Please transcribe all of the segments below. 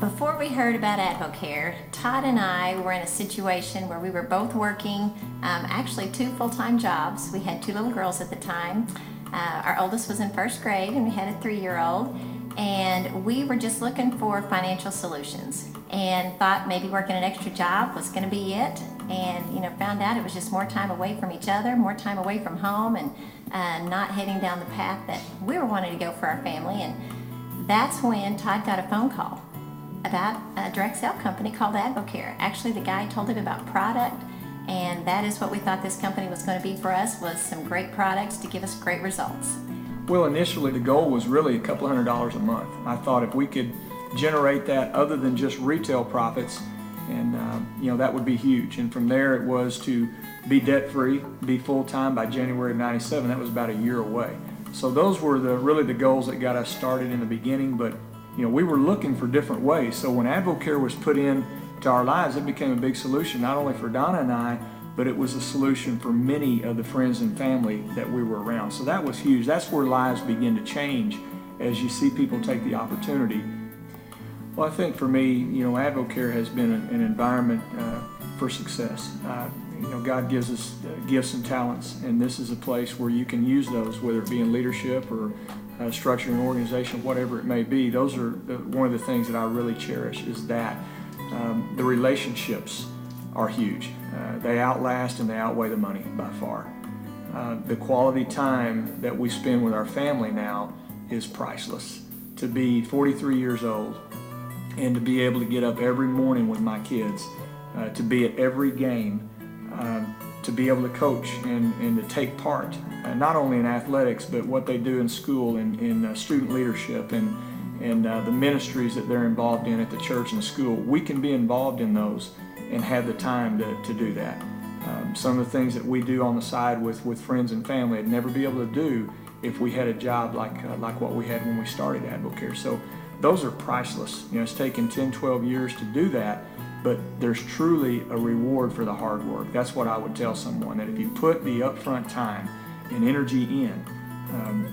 Before we heard about AdvoCare, Todd and I were in a situation where we were both working, actually 2 full-time jobs. We had 2 little girls at the time. Our oldest was in 1st grade and we had a 3-year-old. And we were just looking for financial solutions and thought maybe working an extra job was going to be it. And found out it was just more time away from each other, more time away from home, and not heading down the path that we were wanting to go for our family. And that's when Todd got a phone call about a direct sale company called AdvoCare. Actually, the guy told him about product, and that is what we thought this company was going to be for us, was some great products to give us great results. Well, initially the goal was really a couple $100s a month. I thought if we could generate that other than just retail profits, and that would be huge. And from there it was to be debt-free, be full-time by January of '97. That was about a year away. So those were really the goals that got us started in the beginning, but we were looking for different ways. So when AdvoCare was put in to our lives, it became a big solution, not only for Donna and I, but it was a solution for many of the friends and family that we were around. So that was huge. That's where lives begin to change as you see people take the opportunity. Well, I think for me, AdvoCare has been an environment for success. God gives us gifts and talents, and this is a place where you can use those, whether it be in leadership or structuring an organization, whatever it may be. Those are one of the things that I really cherish, is that the relationships are huge. They outlast and they outweigh the money by far. The quality time that we spend with our family now is priceless. To be 43 years old and to be able to get up every morning with my kids, to be at every game, to be able to coach and to take part, not only in athletics, but what they do in school, in student leadership, and the ministries that they're involved in at the church and school. We can be involved in those and have the time to do that. Some of the things that we do on the side with friends and family I'd never be able to do if we had a job like what we had when we started AdvoCare. So those are priceless. It's taken 10, 12 years to do that, but there's truly a reward for the hard work. That's what I would tell someone, that if you put the upfront time and energy in,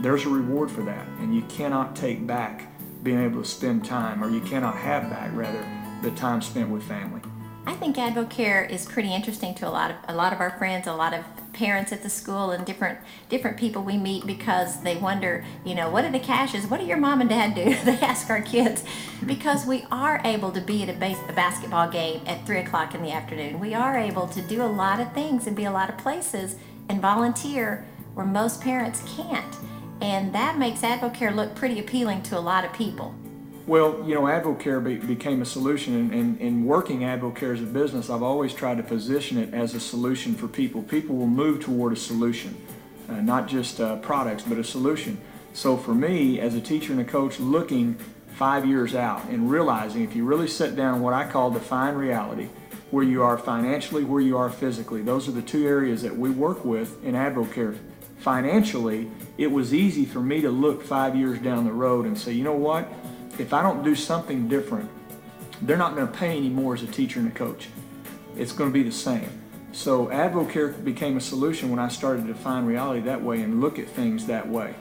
there's a reward for that, and you cannot take back being able to spend time, or you cannot have back, rather, the time spent with family. I think AdvoCare is pretty interesting to a lot of our friends, a lot of parents at the school, and different people we meet, because they wonder, what are the cashes? What do your mom and dad do? They ask our kids, because we are able to be at a basketball game at 3 o'clock in the afternoon. We are able to do a lot of things and be a lot of places and volunteer where most parents can't. And that makes AdvoCare look pretty appealing to a lot of people. Well, AdvoCare became a solution, and in working AdvoCare as a business, I've always tried to position it as a solution for people. People will move toward a solution, not just products, but a solution. So for me, as a teacher and a coach, looking 5 years out and realizing if you really sit down what I call define reality, where you are financially, where you are physically, those are the 2 areas that we work with in AdvoCare. Financially, it was easy for me to look 5 years down the road and say, you know what? If I don't do something different, they're not going to pay any more as a teacher and a coach. It's going to be the same. So AdvoCare became a solution when I started to define reality that way and look at things that way.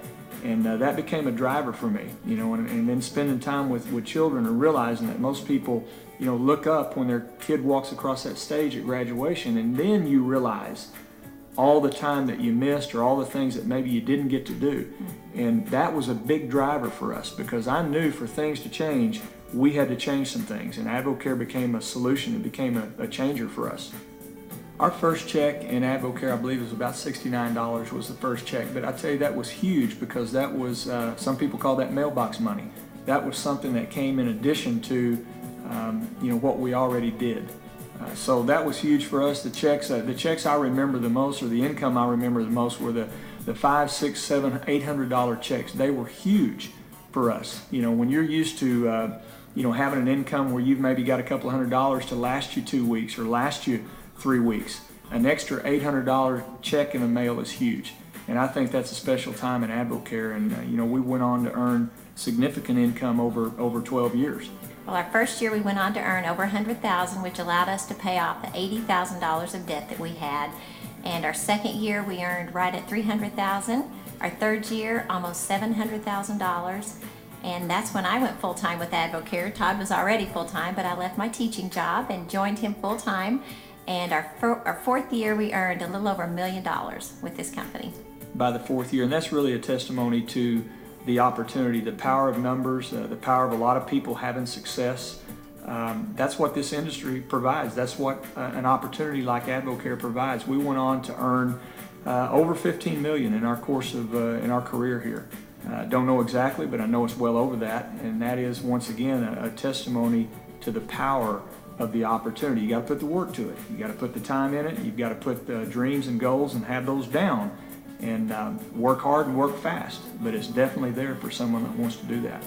And that became a driver for me, and then spending time with children and realizing that most people, look up when their kid walks across that stage at graduation, and then you realize all the time that you missed, or all the things that maybe you didn't get to do. And that was a big driver for us, because I knew for things to change, we had to change some things, and AdvoCare became a solution. It became a changer for us. Our first check in AdvoCare, I believe, was about $69 was the first check, but I tell you, that was huge, because that was, some people call that mailbox money. That was something that came in addition to what we already did. So that was huge for us. The checks I remember the most, or the income I remember the most, were the $500, $600, $700, $800 checks. They were huge for us. When you're used to having an income where you've maybe got a couple $100s to last you 2 weeks or last you 3 weeks, an extra $800 check in the mail is huge. And I think that's a special time in AdvoCare. And we went on to earn significant income over 12 years. Well, our first year we went on to earn over $100,000, which allowed us to pay off the $80,000 of debt that we had. And our second year we earned right at $300,000. Our third year, almost $700,000. And that's when I went full-time with AdvoCare. Todd was already full-time, but I left my teaching job and joined him full-time. And our fourth year, we earned a little over $1 million with this company. By the fourth year, and that's really a testimony to the opportunity, the power of numbers, the power of a lot of people having success. That's what this industry provides. That's what an opportunity like AdvoCare provides. We went on to earn over $15 million in our course of in our career here. Don't know exactly, but I know it's well over that, and that is once again a testimony to the power of the opportunity. You got to put the work to it. You got to put the time in it. You've got to put the dreams and goals and have those down, and work hard and work fast. But it's definitely there for someone that wants to do that.